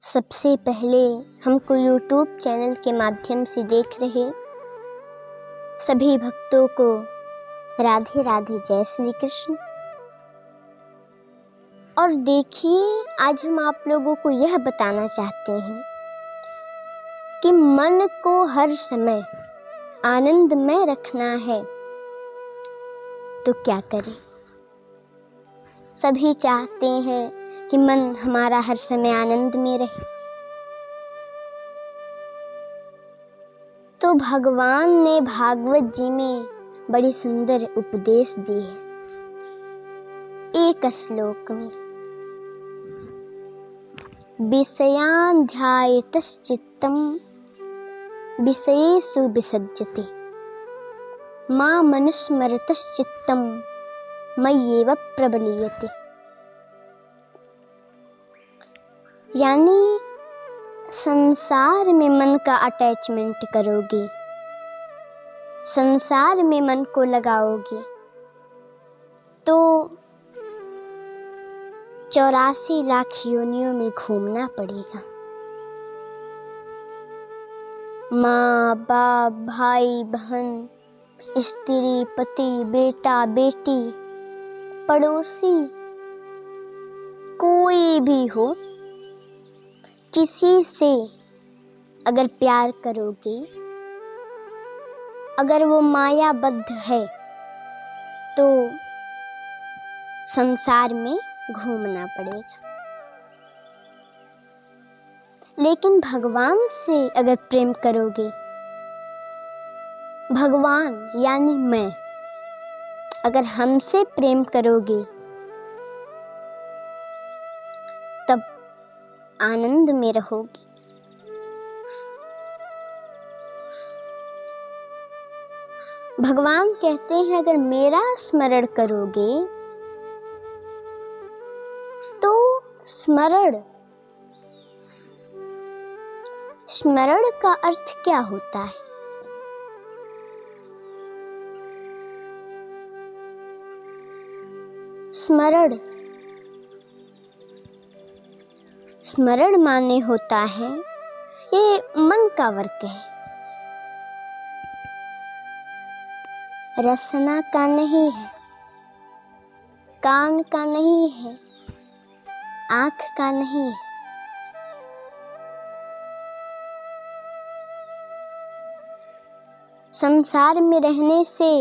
सबसे पहले हमको YouTube चैनल के माध्यम से देख रहे सभी भक्तों को राधे राधे, जय श्री कृष्ण। और देखिए, आज हम आप लोगों को यह बताना चाहते हैं कि मन को हर समय आनंदमय रखना है तो क्या करें। सभी चाहते हैं कि मन हमारा हर समय आनंद में रहे, तो भगवान ने भागवत जी में बड़ी सुंदर उपदेश दी है। एक श्लोक में, विषयान् ध्यायतश्चित्तं विषयेषु विसज्जते मामनुस्मरतश्चित्तं मय्येव प्रबलीयते। यानी संसार में मन का अटैचमेंट करोगे, संसार में मन को लगाओगे तो 84 लाख योनियों में घूमना पड़ेगा। माँ बाप, भाई बहन, स्त्री पति, बेटा बेटी, पड़ोसी, कोई भी हो, किसी से अगर प्यार करोगे, अगर वो मायाबद्ध है तो संसार में घूमना पड़ेगा। लेकिन भगवान से अगर प्रेम करोगे, भगवान यानी मैं, अगर हमसे प्रेम करोगे तब आनंद में रहोगे। भगवान कहते हैं, अगर मेरा स्मरण करोगे तो स्मरण का अर्थ क्या होता है? स्मरण माने होता है, ये मन का वर्क है, रसना का नहीं है, कान का नहीं है, आँख का नहीं है। संसार में रहने से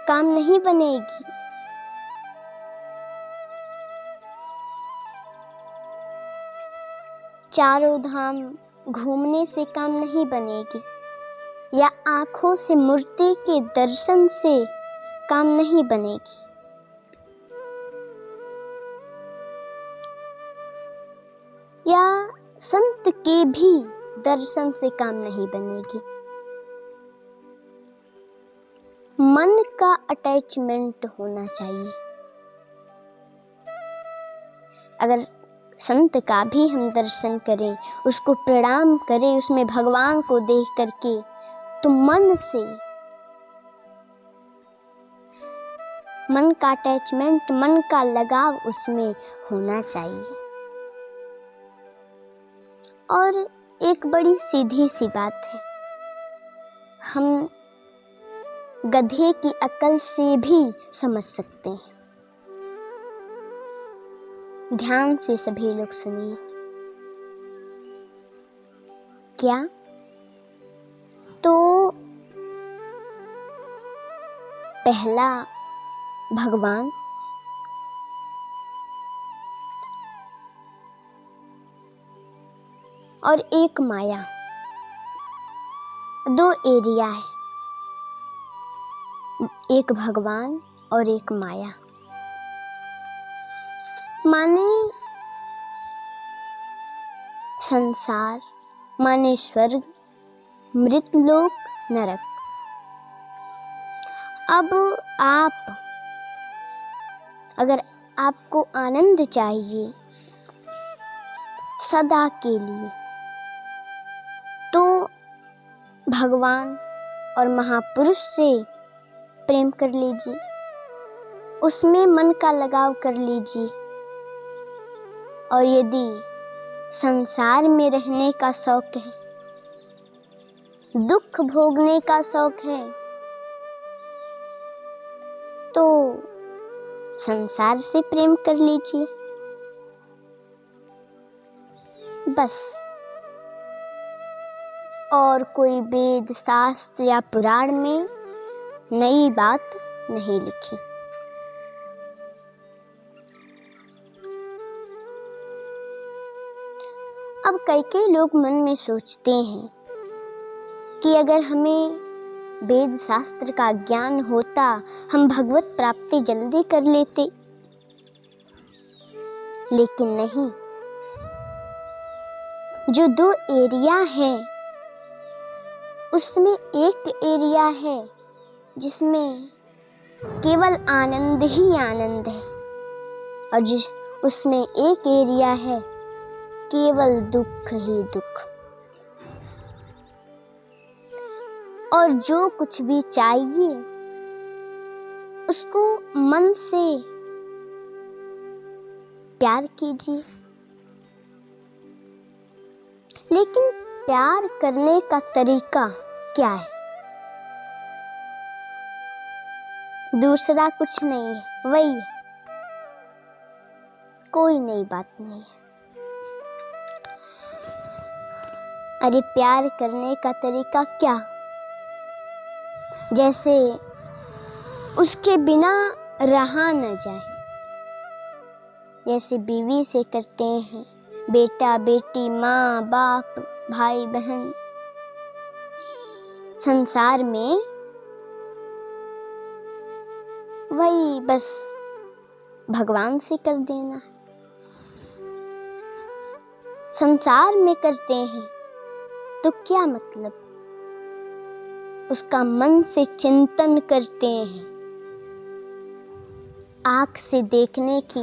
काम नहीं बनेगी। चारों धाम घूमने से काम नहीं बनेगी, या आँखों से मूर्ति के दर्शन से काम नहीं बनेगी। या संत के भी दर्शन से काम नहीं बनेगी। मन का अटैचमेंट होना चाहिए। अगर संत का भी हम दर्शन करें, उसको प्रणाम करें, उसमें भगवान को देख करके, तो मन से मन का अटैचमेंट, मन का लगाव उसमें होना चाहिए। और एक बड़ी सीधी सी बात है, हम गधे की अकल से भी समझ सकते हैं। ध्यान से सभी लोग सुनिए। क्या? तो पहला भगवान, और एक माया, दो एरिया है, एक भगवान और एक माया। माने संसार, माने स्वर्ग, मृतलोक, नरक। अब अगर आपको आनंद चाहिए सदा के लिए, तो भगवान और महापुरुष से प्रेम कर लीजिए, उसमें मन का लगाव कर लीजिए। और यदि संसार में रहने का शौक है, दुख भोगने का शौक है, तो संसार से प्रेम कर लीजिए बस। और कोई वेद शास्त्र या पुराण में नई बात नहीं लिखी। अब कई लोग मन में सोचते हैं कि अगर हमें वेद शास्त्र का ज्ञान होता, हम भगवत प्राप्ति जल्दी कर लेते, लेकिन नहीं। जो दो एरिया हैं, उसमें एक एरिया है जिसमें केवल आनंद ही आनंद है, और उसमें एक एरिया है केवल दुख ही दुख। और जो कुछ भी चाहिए उसको मन से प्यार कीजिए, लेकिन प्यार करने का तरीका क्या है? दूसरा कुछ नहीं है, वही है, कोई नई बात नहीं है। अरे प्यार करने का तरीका क्या? जैसे उसके बिना रहा न जाए, जैसे बीवी से करते हैं, बेटा बेटी, माँ बाप, भाई बहन। संसार में वही बस भगवान से कर देना। संसार में करते हैं तो क्या मतलब? उसका मन से चिंतन करते हैं, आँख से देखने की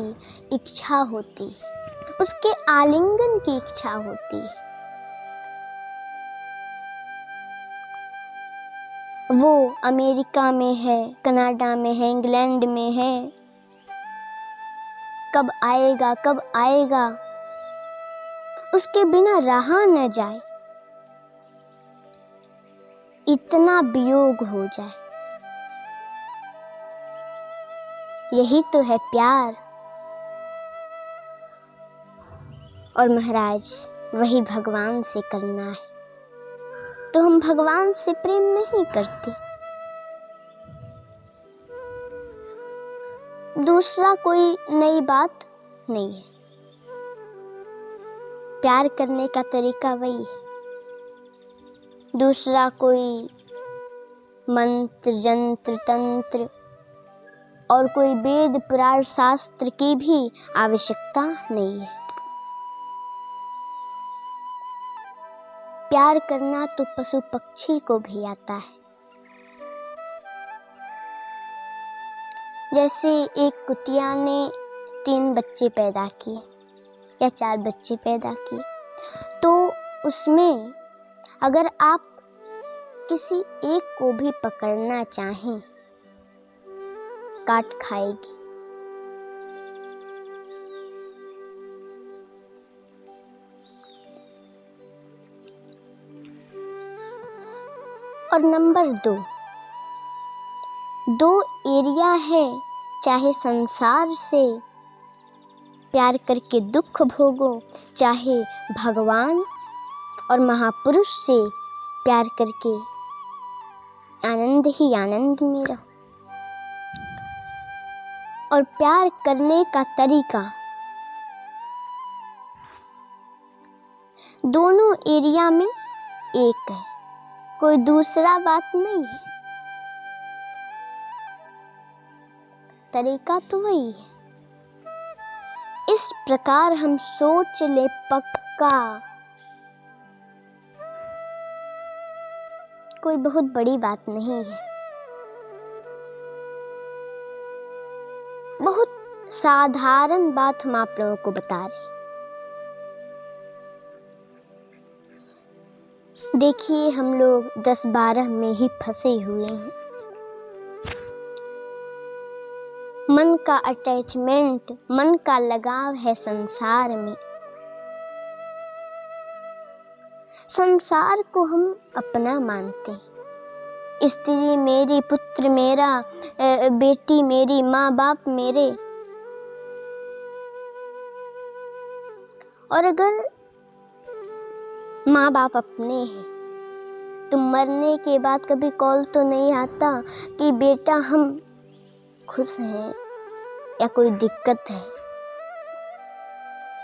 इच्छा होती है, उसके आलिंगन की इच्छा होती है। वो अमेरिका में है, कनाडा में है, इंग्लैंड में है, कब आएगा कब आएगा, उसके बिना रहा न जाए, इतना वियोग हो जाए। यही तो है प्यार। और महाराज वही भगवान से करना है, तो हम भगवान से प्रेम नहीं करते। दूसरा कोई नई बात नहीं है, प्यार करने का तरीका वही है। दूसरा कोई मंत्र जंत्र तंत्र और कोई वेद पुराण शास्त्र की भी आवश्यकता नहीं है। प्यार करना तो पशु पक्षी को भी आता है। जैसे एक कुतिया ने 3 बच्चे पैदा किए या 4 बच्चे पैदा किए, तो उसमें अगर आप किसी एक को भी पकड़ना चाहें, काट खाएगी। और नंबर 2 एरिया है, चाहे संसार से प्यार करके दुख भोगो, चाहे भगवान और महापुरुष से प्यार करके आनंद ही आनंद में रहो। और प्यार करने का तरीका दोनों एरिया में एक है, कोई दूसरा बात नहीं है। तरीका तो वही है। इस प्रकार हम सोच ले पक्का, कोई बहुत बड़ी बात नहीं है, बहुत साधारण बात हम आप लोगों को बता रहे हैं। देखिए हम लोग 10-12 में ही फंसे हुए हैं। मन का अटैचमेंट, मन का लगाव है संसार में। संसार को हम अपना मानते हैं। स्त्री मेरी, पुत्र मेरा, बेटी मेरी, माँ बाप मेरे। और अगर माँ बाप अपने हैं तो मरने के बाद कभी कॉल तो नहीं आता कि बेटा हम खुश हैं या कोई दिक्कत है,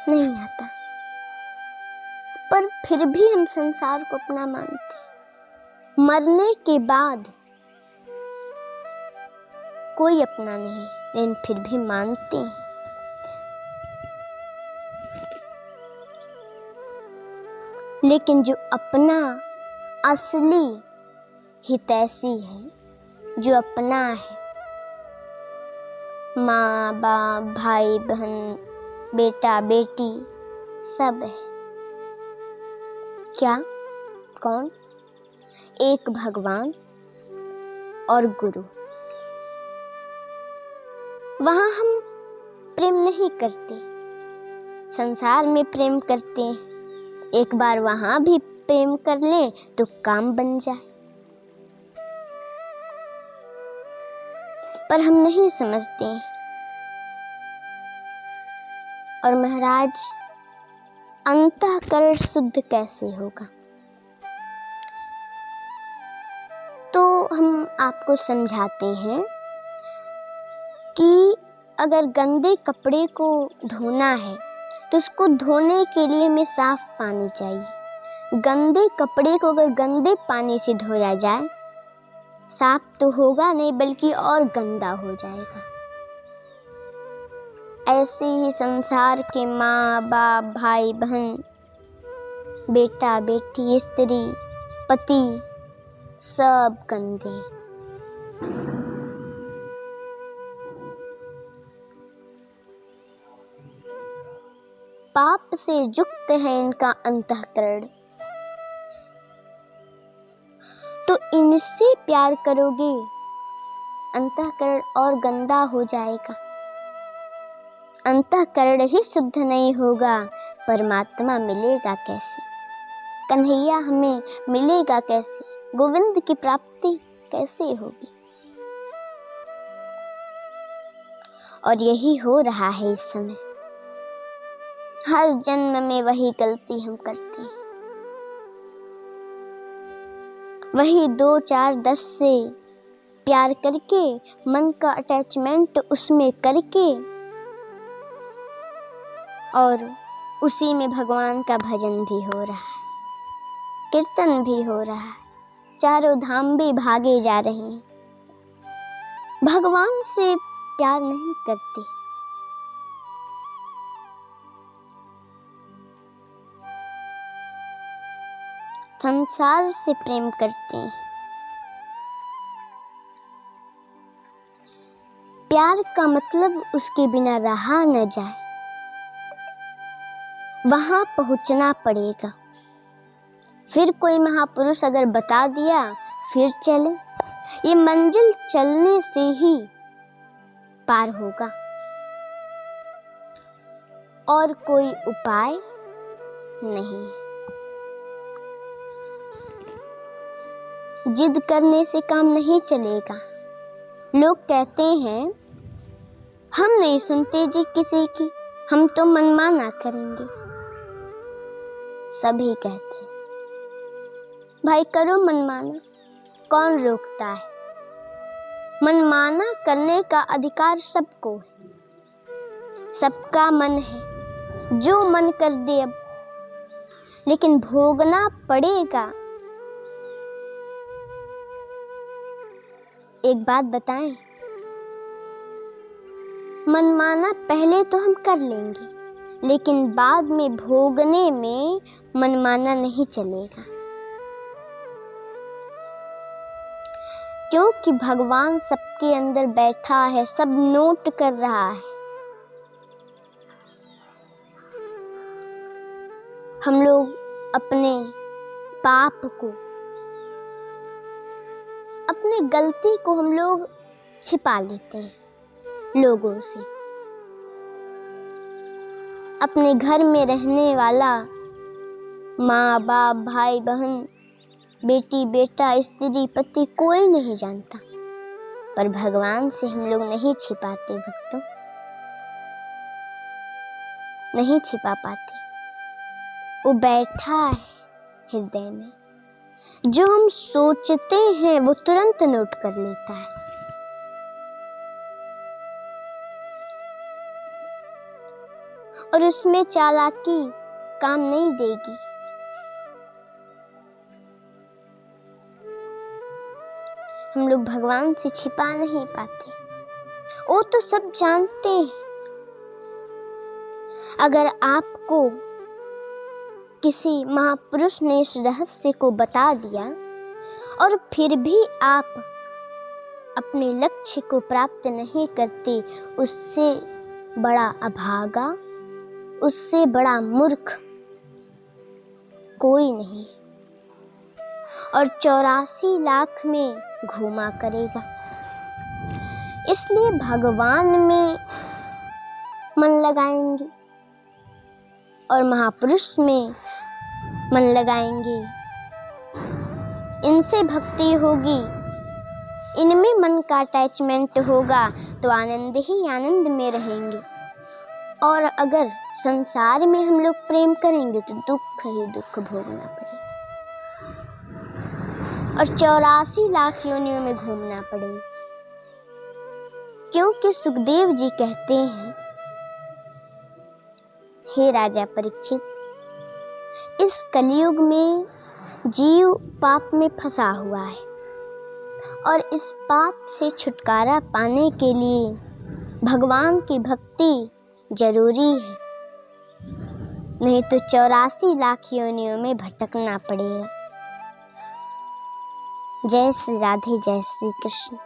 नहीं आता। पर फिर भी हम संसार को अपना मानते हैं। मरने के बाद कोई अपना नहीं, लेकिन फिर भी मानते हैं। लेकिन जो अपना असली हितैषी है, जो अपना है, माँ बाप, भाई बहन, बेटा बेटी सब है। क्या? कौन? एक भगवान और गुरु। वहाँ हम प्रेम नहीं करते, संसार में प्रेम करते हैं। एक बार वहाँ भी प्रेम कर लें तो काम बन जाए। पर हम नहीं समझते हैं। और महाराज, अंतःकरण शुद्ध कैसे होगा? तो हम आपको समझाते हैं कि अगर गंदे कपड़े को धोना है तो उसको धोने के लिए हमें साफ पानी चाहिए। गंदे कपड़े को अगर गंदे पानी से धोया जाए, साफ तो होगा नहीं बल्कि और गंदा हो जाएगा। ऐसे ही संसार के माँ बाप, भाई बहन, बेटा बेटी, स्त्री पति सब गंदे। पाप से युक्त है इनका अंतःकरण। तो इनसे प्यार करोगे, अंतःकरण और गंदा हो जाएगा। अंतःकरण ही शुद्ध नहीं होगा, परमात्मा मिलेगा कैसे? कन्हैया हमें मिलेगा कैसे? गोविंद की प्राप्ति कैसे होगी? और यही हो रहा है इस समय। हर जन्म में वही गलती हम करते हैं। वही 2, 4, 10 से प्यार करके, मन का अटैचमेंट उसमें करके, और उसी में भगवान का भजन भी हो रहा है, कीर्तन भी हो रहा है, चारों धाम भी भागे जा रहे हैं। भगवान से प्यार नहीं करते। संसार से प्रेम करते हैं। प्यार का मतलब उसके बिना रहा न जाए, वहां पहुंचना पड़ेगा। फिर कोई महापुरुष अगर बता दिया फिर चले, ये मंजिल चलने से ही पार होगा, और कोई उपाय नहीं। जिद करने से काम नहीं चलेगा। लोग कहते हैं हम नहीं सुनते जी किसी की, हम तो मनमाना करेंगे। सभी कहते हैं भाई करो मनमाना, कौन रोकता है? मनमाना करने का अधिकार सबको है, सबका मन है, जो मन कर दे अब, लेकिन भोगना पड़ेगा। एक बात बताएं, मनमाना पहले तो हम कर लेंगे, लेकिन बाद में भोगने में मनमाना नहीं चलेगा। क्योंकि भगवान सबके अंदर बैठा है, सब नोट कर रहा है। हम लोग अपने पाप को, अपने गलती को हम लोग छिपा लेते हैं लोगों से। अपने घर में रहने वाला माँ बाप, भाई बहन, बेटी बेटा, स्त्री पति कोई नहीं जानता, पर भगवान से हम लोग नहीं छिपाते भक्तों, नहीं छिपा पाते। वो बैठा है हृदय में, जो हम सोचते हैं वो तुरंत नोट कर लेता है। और उसमें चालाकी काम नहीं देगी। हम लोग भगवान से छिपा नहीं पाते, वो तो सब जानते हैं। अगर आपको किसी महापुरुष ने इस रहस्य को बता दिया और फिर भी आप अपने लक्ष्य को प्राप्त नहीं करते, उससे बड़ा अभागा, उससे बड़ा मूर्ख कोई नहीं। और 84 लाख में घूमा करेगा। इसलिए भगवान में मन लगाएंगे और महापुरुष में मन लगाएंगे, इनसे भक्ति होगी, इनमें मन का अटैचमेंट होगा तो आनंद ही आनंद में रहेंगे। और अगर संसार में हम लोग प्रेम करेंगे तो दुख ही दुख भोगना पड़ेगा और 84 लाख योनियों में घूमना पड़ेगा। क्योंकि सुखदेव जी कहते हैं, हे राजा परीक्षित, इस कलयुग में जीव पाप में फंसा हुआ है और इस पाप से छुटकारा पाने के लिए भगवान की भक्ति जरूरी है, नहीं तो 84 लाख योनियों में भटकना पड़ेगा। जय श्री राधे, जय श्री कृष्ण।